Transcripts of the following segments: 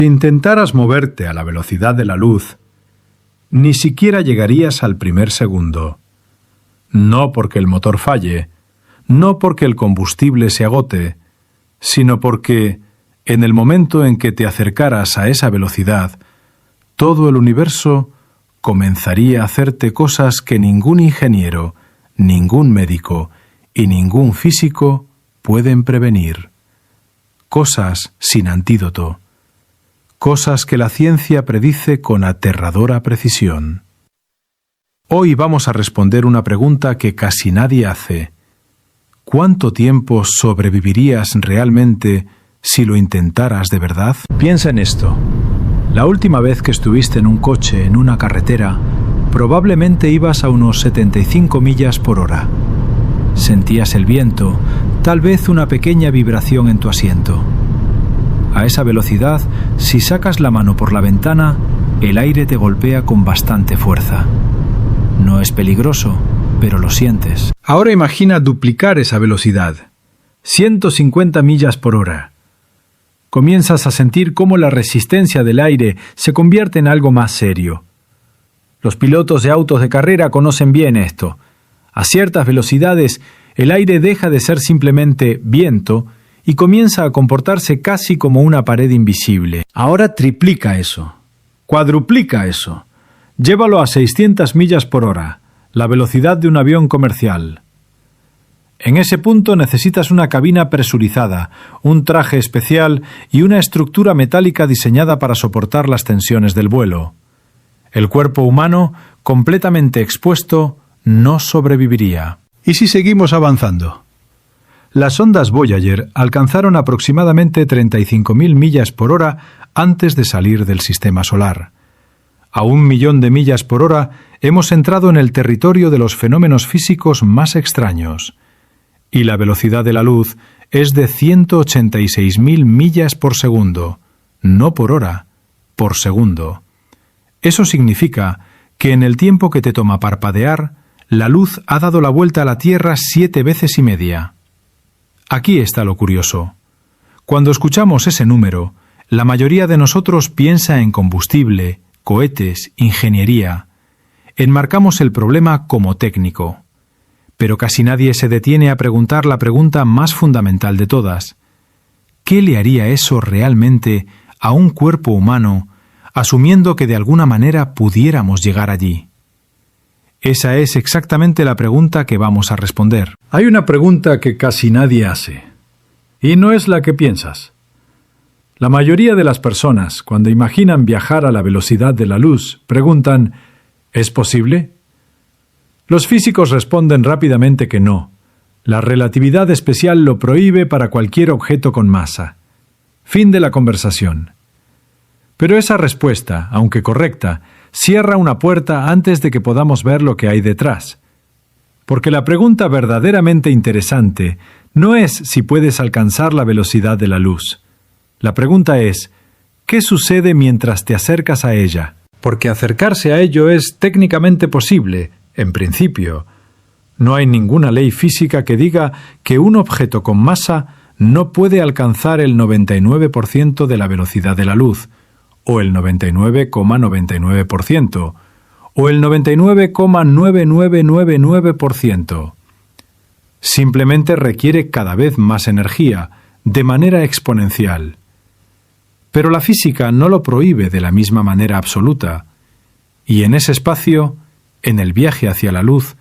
Si intentaras moverte a la velocidad de la luz, ni siquiera llegarías al primer segundo. No porque el motor falle, no porque el combustible se agote, sino porque, en el momento en que te acercaras a esa velocidad, todo el universo comenzaría a hacerte cosas que ningún ingeniero, ningún médico y ningún físico pueden prevenir. Cosas sin antídoto. Cosas que la ciencia predice con aterradora precisión. Hoy vamos a responder una pregunta que casi nadie hace. ¿Cuánto tiempo sobrevivirías realmente si lo intentaras de verdad? Piensa en esto. La última vez que estuviste en un coche, en una carretera, probablemente ibas a unos 75 millas por hora. Sentías el viento, tal vez una pequeña vibración en tu asiento. A esa velocidad, si sacas la mano por la ventana, el aire te golpea con bastante fuerza. No es peligroso, pero lo sientes. Ahora imagina duplicar esa velocidad. 150 millas por hora. Comienzas a sentir cómo la resistencia del aire se convierte en algo más serio. Los pilotos de autos de carrera conocen bien esto. A ciertas velocidades, el aire deja de ser simplemente viento y comienza a comportarse casi como una pared invisible. Ahora triplica eso, cuadruplica eso. Llévalo a 600 millas por hora, la velocidad de un avión comercial. En ese punto necesitas una cabina presurizada, un traje especial y una estructura metálica diseñada para soportar las tensiones del vuelo. El cuerpo humano, completamente expuesto, no sobreviviría. ¿Y si seguimos avanzando? Las ondas Voyager alcanzaron aproximadamente 35.000 millas por hora antes de salir del sistema solar. A 1.000.000 de millas por hora hemos entrado en el territorio de los fenómenos físicos más extraños. Y la velocidad de la luz es de 186.000 millas por segundo, no por hora, por segundo. Eso significa que en el tiempo que te toma parpadear, la luz ha dado la vuelta a la Tierra 7 veces y media. Aquí está lo curioso. Cuando escuchamos ese número, la mayoría de nosotros piensa en combustible, cohetes, ingeniería. Enmarcamos el problema como técnico. Pero casi nadie se detiene a preguntar la pregunta más fundamental de todas. ¿Qué le haría eso realmente a un cuerpo humano, asumiendo que de alguna manera pudiéramos llegar allí? Esa es exactamente la pregunta que vamos a responder. Hay una pregunta que casi nadie hace, y no es la que piensas. La mayoría de las personas, cuando imaginan viajar a la velocidad de la luz, preguntan, ¿es posible? Los físicos responden rápidamente que no. La relatividad especial lo prohíbe para cualquier objeto con masa. Fin de la conversación. Pero esa respuesta, aunque correcta, cierra una puerta antes de que podamos ver lo que hay detrás. Porque la pregunta verdaderamente interesante no es si puedes alcanzar la velocidad de la luz. La pregunta es, ¿qué sucede mientras te acercas a ella? Porque acercarse a ello es técnicamente posible, en principio. No hay ninguna ley física que diga que un objeto con masa no puede alcanzar el 99% de la velocidad de la luz, o el 99,99%, o el 99,9999%. Simplemente requiere cada vez más energía, de manera exponencial. Pero la física no lo prohíbe de la misma manera absoluta, y en ese espacio, en el viaje hacia la luz,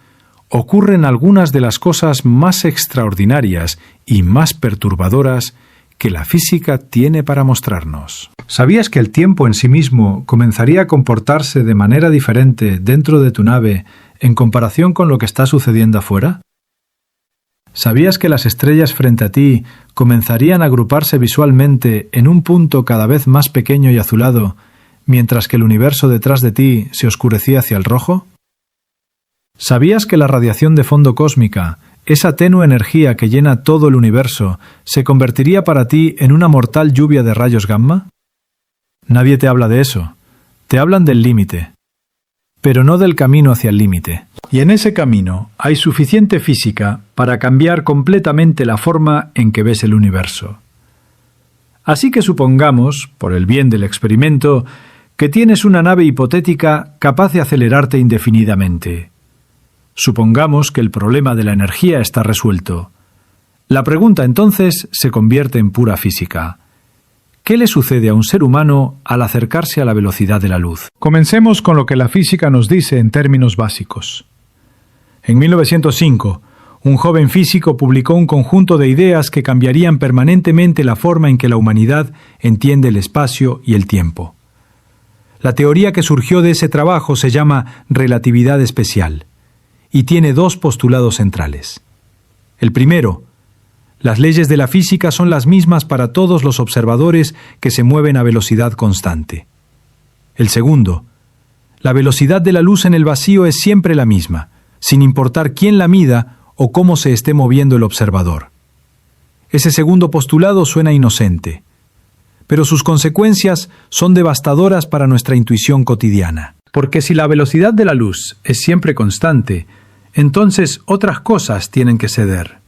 ocurren algunas de las cosas más extraordinarias y más perturbadoras que la física tiene para mostrarnos. ¿Sabías que el tiempo en sí mismo comenzaría a comportarse de manera diferente dentro de tu nave en comparación con lo que está sucediendo afuera? ¿Sabías que las estrellas frente a ti comenzarían a agruparse visualmente en un punto cada vez más pequeño y azulado, mientras que el universo detrás de ti se oscurecía hacia el rojo? ¿Sabías que la radiación de fondo cósmica, esa tenue energía que llena todo el universo, se convertiría para ti en una mortal lluvia de rayos gamma? Nadie te habla de eso. Te hablan del límite, pero no del camino hacia el límite. Y en ese camino hay suficiente física para cambiar completamente la forma en que ves el universo. Así que supongamos, por el bien del experimento, que tienes una nave hipotética capaz de acelerarte indefinidamente. Supongamos que el problema de la energía está resuelto. La pregunta entonces se convierte en pura física. ¿Qué le sucede a un ser humano al acercarse a la velocidad de la luz? Comencemos con lo que la física nos dice en términos básicos. En 1905, un joven físico publicó un conjunto de ideas que cambiarían permanentemente la forma en que la humanidad entiende el espacio y el tiempo. La teoría que surgió de ese trabajo se llama relatividad especial y tiene dos postulados centrales. El primero, las leyes de la física son las mismas para todos los observadores que se mueven a velocidad constante. El segundo, la velocidad de la luz en el vacío es siempre la misma, sin importar quién la mida o cómo se esté moviendo el observador. Ese segundo postulado suena inocente, pero sus consecuencias son devastadoras para nuestra intuición cotidiana. Porque si la velocidad de la luz es siempre constante, entonces otras cosas tienen que ceder.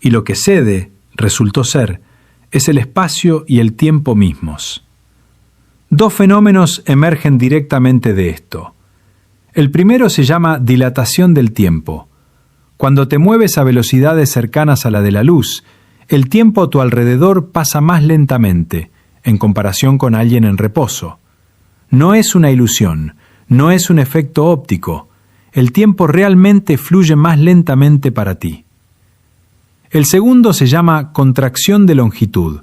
Y lo que cede, resultó ser, es el espacio y el tiempo mismos. Dos fenómenos emergen directamente de esto. El primero se llama dilatación del tiempo. Cuando te mueves a velocidades cercanas a la de la luz, el tiempo a tu alrededor pasa más lentamente, en comparación con alguien en reposo. No es una ilusión, no es un efecto óptico. El tiempo realmente fluye más lentamente para ti. El segundo se llama contracción de longitud.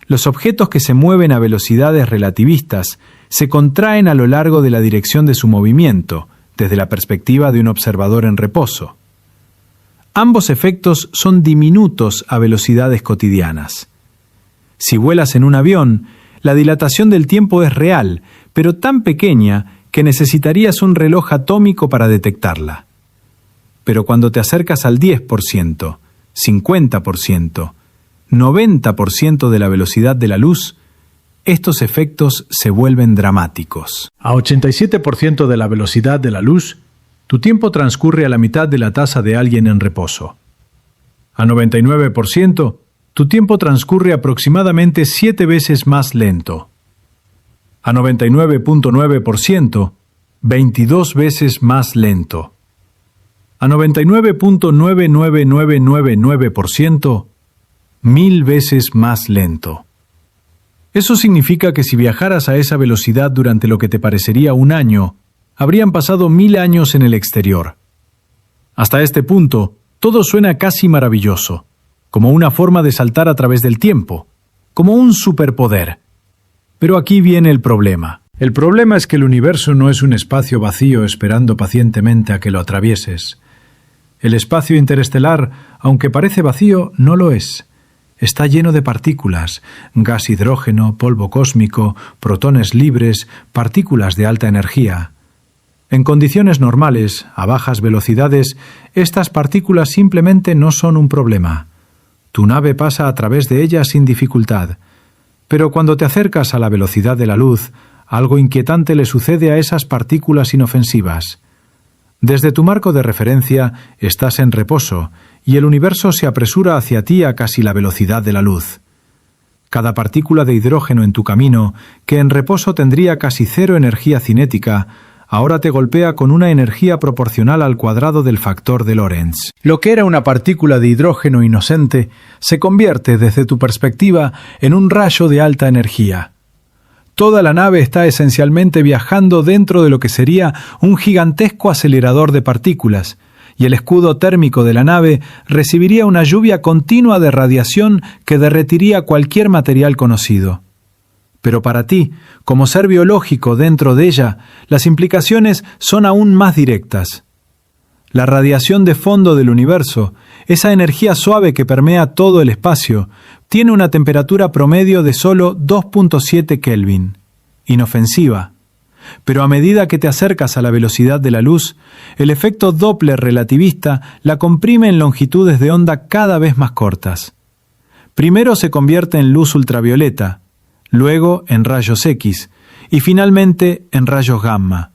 Los objetos que se mueven a velocidades relativistas se contraen a lo largo de la dirección de su movimiento, desde la perspectiva de un observador en reposo. Ambos efectos son diminutos a velocidades cotidianas. Si vuelas en un avión, la dilatación del tiempo es real, pero tan pequeña que necesitarías un reloj atómico para detectarla. Pero cuando te acercas al 10%, 50%, 90% de la velocidad de la luz, estos efectos se vuelven dramáticos. A 87% de la velocidad de la luz, tu tiempo transcurre a la mitad de la tasa de alguien en reposo. A 99%, tu tiempo transcurre aproximadamente 7 veces más lento. A 99.9%, 22 veces más lento. A 99.99999%, 1000 veces más lento. Eso significa que si viajaras a esa velocidad durante lo que te parecería un año, habrían pasado 1000 años en el exterior. Hasta este punto, todo suena casi maravilloso, como una forma de saltar a través del tiempo, como un superpoder. Pero aquí viene el problema. El problema es que el universo no es un espacio vacío esperando pacientemente a que lo atravieses. El espacio interestelar, aunque parece vacío, no lo es. Está lleno de partículas, gas hidrógeno, polvo cósmico, protones libres, partículas de alta energía. En condiciones normales, a bajas velocidades, estas partículas simplemente no son un problema. Tu nave pasa a través de ellas sin dificultad. Pero cuando te acercas a la velocidad de la luz, algo inquietante le sucede a esas partículas inofensivas. Desde tu marco de referencia estás en reposo y el universo se apresura hacia ti a casi la velocidad de la luz. Cada partícula de hidrógeno en tu camino, que en reposo tendría casi cero energía cinética, ahora te golpea con una energía proporcional al cuadrado del factor de Lorentz. Lo que era una partícula de hidrógeno inocente se convierte, desde tu perspectiva, en un rayo de alta energía. Toda la nave está esencialmente viajando dentro de lo que sería un gigantesco acelerador de partículas, y el escudo térmico de la nave recibiría una lluvia continua de radiación que derretiría cualquier material conocido. Pero para ti, como ser biológico dentro de ella, las implicaciones son aún más directas. La radiación de fondo del universo, esa energía suave que permea todo el espacio, tiene una temperatura promedio de solo 2.7 Kelvin, inofensiva. Pero a medida que te acercas a la velocidad de la luz, el efecto Doppler relativista la comprime en longitudes de onda cada vez más cortas. Primero se convierte en luz ultravioleta, luego en rayos X y finalmente en rayos gamma.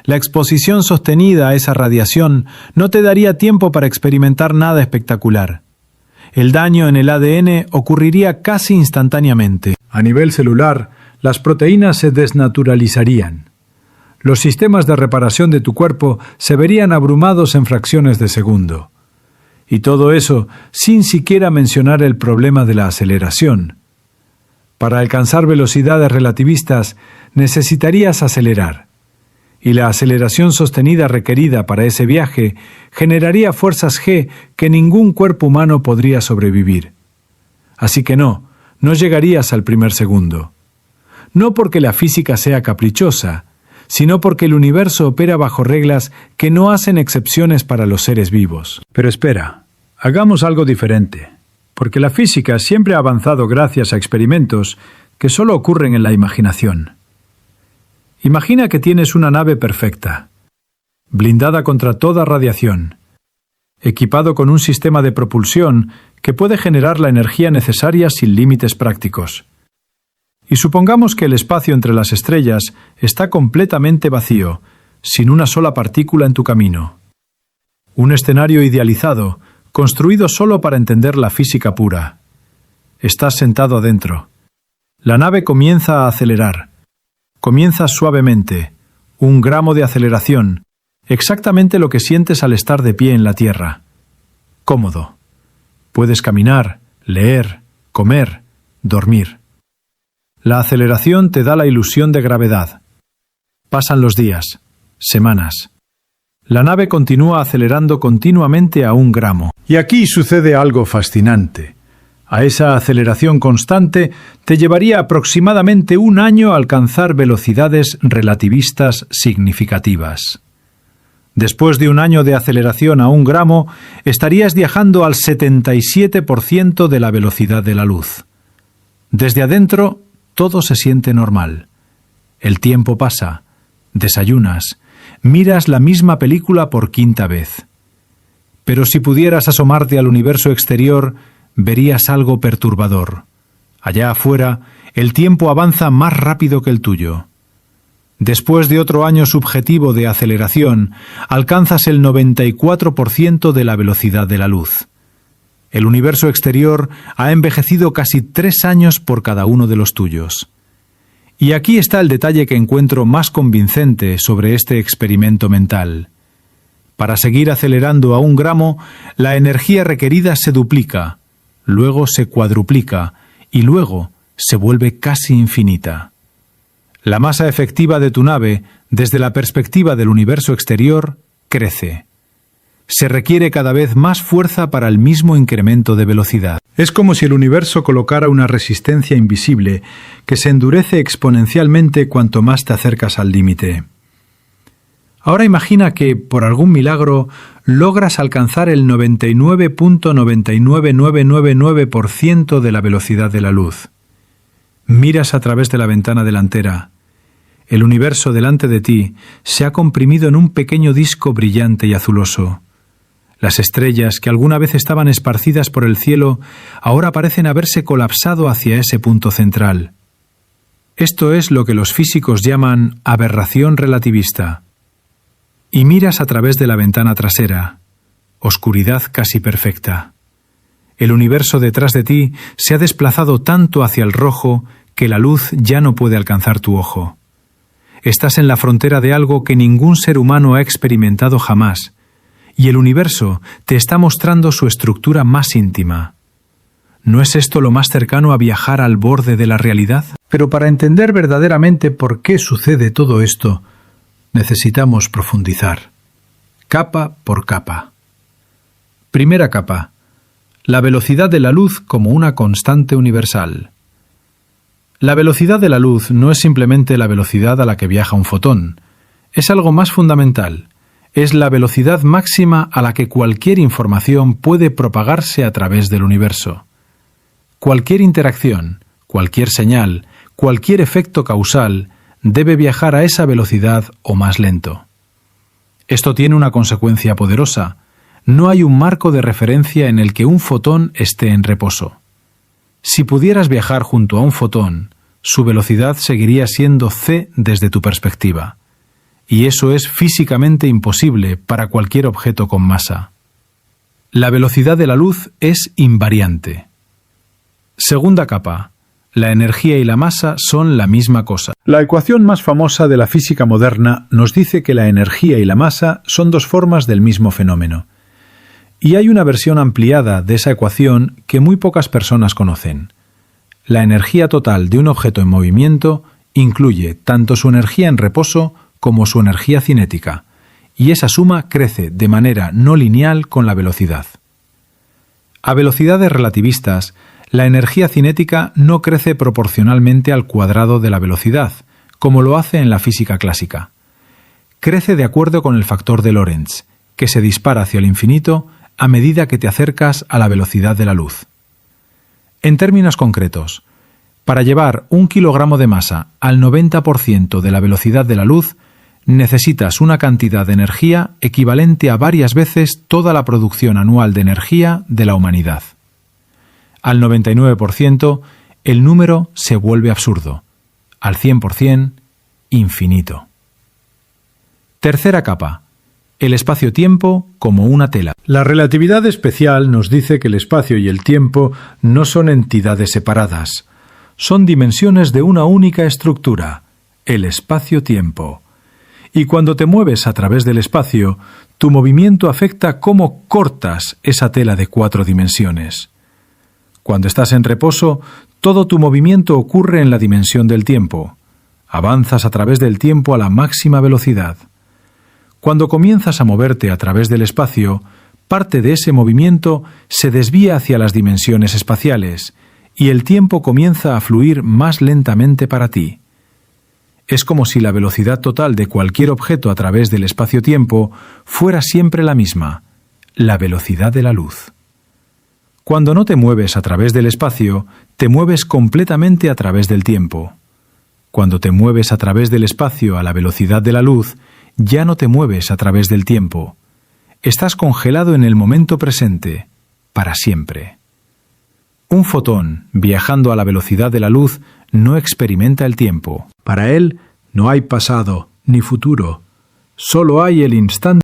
La exposición sostenida a esa radiación no te daría tiempo para experimentar nada espectacular. el daño en el ADN ocurriría casi instantáneamente. A nivel celular, las proteínas se desnaturalizarían. Los sistemas de reparación de tu cuerpo se verían abrumados en fracciones de segundo. Y todo eso sin siquiera mencionar el problema de la aceleración. Para alcanzar velocidades relativistas necesitarías acelerar. Y la aceleración sostenida requerida para ese viaje generaría fuerzas G que ningún cuerpo humano podría sobrevivir. Así que no llegarías al primer segundo. No porque la física sea caprichosa, sino porque el universo opera bajo reglas que no hacen excepciones para los seres vivos. Pero espera, hagamos algo diferente, porque la física siempre ha avanzado gracias a experimentos que solo ocurren en la imaginación. Imagina que tienes una nave perfecta, blindada contra toda radiación, equipado con un sistema de propulsión que puede generar la energía necesaria sin límites prácticos. Y supongamos que el espacio entre las estrellas está completamente vacío, sin una sola partícula en tu camino. Un escenario idealizado, construido solo para entender la física pura. Estás sentado adentro. La nave comienza a acelerar. Comienza suavemente, 1 gramo de aceleración, exactamente lo que sientes al estar de pie en la Tierra. Cómodo. Puedes caminar, leer, comer, dormir. La aceleración te da la ilusión de gravedad. Pasan los días, semanas. La nave continúa acelerando continuamente a 1 gramo. Y aquí sucede algo fascinante. A esa aceleración constante te llevaría aproximadamente 1 año alcanzar velocidades relativistas significativas. Después de 1 año de aceleración a 1 gramo, estarías viajando al 77% de la velocidad de la luz. Desde adentro, todo se siente normal. El tiempo pasa, desayunas, miras la misma película por 5ª vez. Pero si pudieras asomarte al universo exterior, verías algo perturbador. Allá afuera, el tiempo avanza más rápido que el tuyo. Después de otro año subjetivo de aceleración, alcanzas el 94% de la velocidad de la luz. El universo exterior ha envejecido casi 3 años por cada uno de los tuyos. Y aquí está el detalle que encuentro más convincente sobre este experimento mental. Para seguir acelerando a 1 gramo, la energía requerida se duplica, luego se cuadruplica y luego se vuelve casi infinita. La masa efectiva de tu nave, desde la perspectiva del universo exterior, crece. Se requiere cada vez más fuerza para el mismo incremento de velocidad. Es como si el universo colocara una resistencia invisible que se endurece exponencialmente cuanto más te acercas al límite. Ahora imagina que, por algún milagro, logras alcanzar el 99.99999% de la velocidad de la luz. Miras a través de la ventana delantera. El universo delante de ti se ha comprimido en un pequeño disco brillante y azuloso. Las estrellas, que alguna vez estaban esparcidas por el cielo, ahora parecen haberse colapsado hacia ese punto central. Esto es lo que los físicos llaman aberración relativista. Y miras a través de la ventana trasera. Oscuridad casi perfecta. El universo detrás de ti se ha desplazado tanto hacia el rojo que la luz ya no puede alcanzar tu ojo. Estás en la frontera de algo que ningún ser humano ha experimentado jamás, y el universo te está mostrando su estructura más íntima. ¿No es esto lo más cercano a viajar al borde de la realidad? Pero para entender verdaderamente por qué sucede todo esto, necesitamos profundizar, capa por capa. Primera capa: la velocidad de la luz como una constante universal. La velocidad de la luz no es simplemente la velocidad a la que viaja un fotón, es algo más fundamental. Es la velocidad máxima a la que cualquier información puede propagarse a través del universo. Cualquier interacción, cualquier señal, cualquier efecto causal debe viajar a esa velocidad o más lento. Esto tiene una consecuencia poderosa. No hay un marco de referencia en el que un fotón esté en reposo. Si pudieras viajar junto a un fotón, su velocidad seguiría siendo c desde tu perspectiva. Y eso es físicamente imposible para cualquier objeto con masa. La velocidad de la luz es invariante. Segunda capa. La energía y la masa son la misma cosa. La ecuación más famosa de la física moderna nos dice que la energía y la masa son dos formas del mismo fenómeno. Y hay una versión ampliada de esa ecuación que muy pocas personas conocen. La energía total de un objeto en movimiento incluye tanto su energía en reposo como su energía cinética, y esa suma crece de manera no lineal con la velocidad. A velocidades relativistas, la energía cinética no crece proporcionalmente al cuadrado de la velocidad, como lo hace en la física clásica. Crece de acuerdo con el factor de Lorentz, que se dispara hacia el infinito a medida que te acercas a la velocidad de la luz. En términos concretos, para llevar 1 kilogramo de masa al 90% de la velocidad de la luz, necesitas una cantidad de energía equivalente a varias veces toda la producción anual de energía de la humanidad. Al 99%, el número se vuelve absurdo. Al 100%, infinito. Tercera capa. El espacio-tiempo como una tela. La relatividad especial nos dice que el espacio y el tiempo no son entidades separadas. Son dimensiones de una única estructura, el espacio-tiempo. Y cuando te mueves a través del espacio, tu movimiento afecta cómo cortas esa tela de 4 dimensiones. Cuando estás en reposo, todo tu movimiento ocurre en la dimensión del tiempo. Avanzas a través del tiempo a la máxima velocidad. Cuando comienzas a moverte a través del espacio, parte de ese movimiento se desvía hacia las dimensiones espaciales y el tiempo comienza a fluir más lentamente para ti. Es como si la velocidad total de cualquier objeto a través del espacio-tiempo fuera siempre la misma, la velocidad de la luz. Cuando no te mueves a través del espacio, te mueves completamente a través del tiempo. Cuando te mueves a través del espacio a la velocidad de la luz, ya no te mueves a través del tiempo. Estás congelado en el momento presente, para siempre. Un fotón, viajando a la velocidad de la luz, no experimenta el tiempo. Para él no hay pasado ni futuro. Solo hay el instante